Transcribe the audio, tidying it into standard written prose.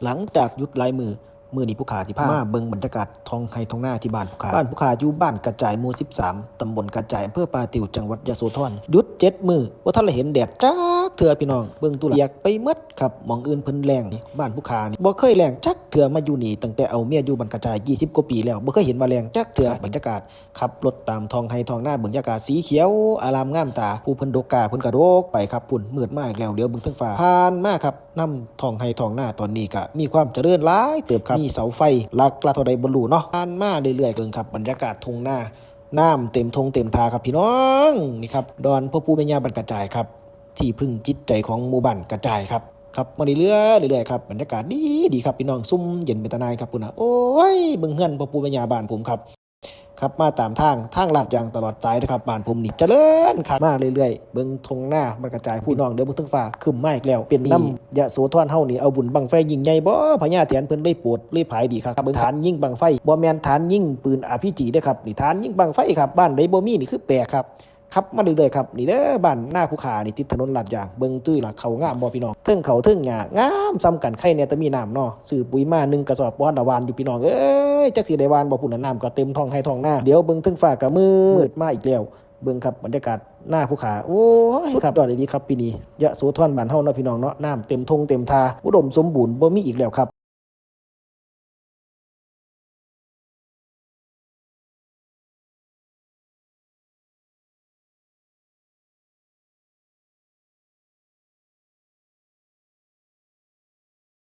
หลังจากหยุดหลายมือนี้ผู้ขาสิพามาเบิ่งบรรยากาศท้องไร่ท้องนาที่บ้านผู้ขาอยู่บ้านกระจายหมู่13ตำบลกระจายอำเภอปาติ๋วจังหวัดยโสธรหยุด7มื้อบ่ทันได้เห็นแดดจักเทื่อพี่น้องเบิ่งตุลาเปียกไปหมดครับหม่องอื่นเพิ่นแล้งนี่บ้านผู้ขานี่บ่เคยแล้งจักเทื่อมาอยู่นี่ตั้งแต่เอาเมียอยู่บ้านกระจาย20กว่าปีแล้วบ่เคยเห็นว่าแล้งจักเทื่อบรรยากาศขับรถตามท้องไร่ท้องนาบรรยากาศสีเขียวอารามงามตาผู้เพิ่นดกกาเพิ่นก็ดกไปครับพุ่นมืดมาอีกแล้วเดี๋ยวเบิ่งเทิงฟ้าผ่านมาครับนำท้องไร่ท้องนาตอนนี้ก็มีความเจริญหลายเติบครับมีเสาไฟหลักละเท่าใดบ่รู้เนาะผ่านมาเรื่อยๆเบิ่งครับบรรยากาศทุ่งนาน้ำเต็มทงเต็มทาครับพี่น้องนี่ครับดอนพ่อปู่แม่ย่าบ้านกระจายครับที่พึ่งจิตใจของหมู่บ้านกระจายครับมาเรื่อยๆครับบรรยากาศดีครับพี่น้องซุ่มเย็นเป็นตาหนายครับพุ่นน่ะโอ้ยเบิ่งเฮือนพ่อปู่แม่ย่าบ้านผมครับมาตามทางลาดยางตลอดสายนะครับบ้านผมนี่เจริญครับมาเรื่อยๆเบิ่งทงหน้ามันกระจายพี่น้องเด้อเบิ่งเทิงฟ้าคึมมาอีกแล้วเป็นน้ำยะโสธรเฮานี่เอาบุญบังไฟยิ่งใหญ่บ่พญาแถนเพิ่นเลยโปรดเลยผายดีครับเบิ่งฐานยิงบังไฟบ่แม่นฐานยิงปืน RPG เด้อครับนี่ฐานยิงบังไฟครับบ้านใดบ่มีนี่คือแปลกครับมาเรื่อยๆครับนี่เด้อบ้านหน้าภูขานี่ติดถนนลาดยางเบิ่งตื้อล่ะเขางามบ่พี่น้องเทิงเขาเทิงหญ้างามซ้ำกันไข่เนี่ยแต่มีน้ำเนาะซื้อปุ๋ยมา1กระสอบบ่ทันได้หวานอยู่พี่น้องเอ้ยจักสิได้หวานบ่พุ่นน้ำก็เต็มท้องให้ท้องหน้าเดี๋ยวเบิ่งเทิงฟ้าก็มืดมาอีกแล้วเบิ่งครับบรรยากาศหน้าภูขาโอ้ยครับยอดดีครับปีนี้ยะโสธรบ้านเฮาเนาะพี่น้องเนาะน้ำเต็มทงเต็มทาอุดมสมบูรณ์บ่มีอีกแล้วครับ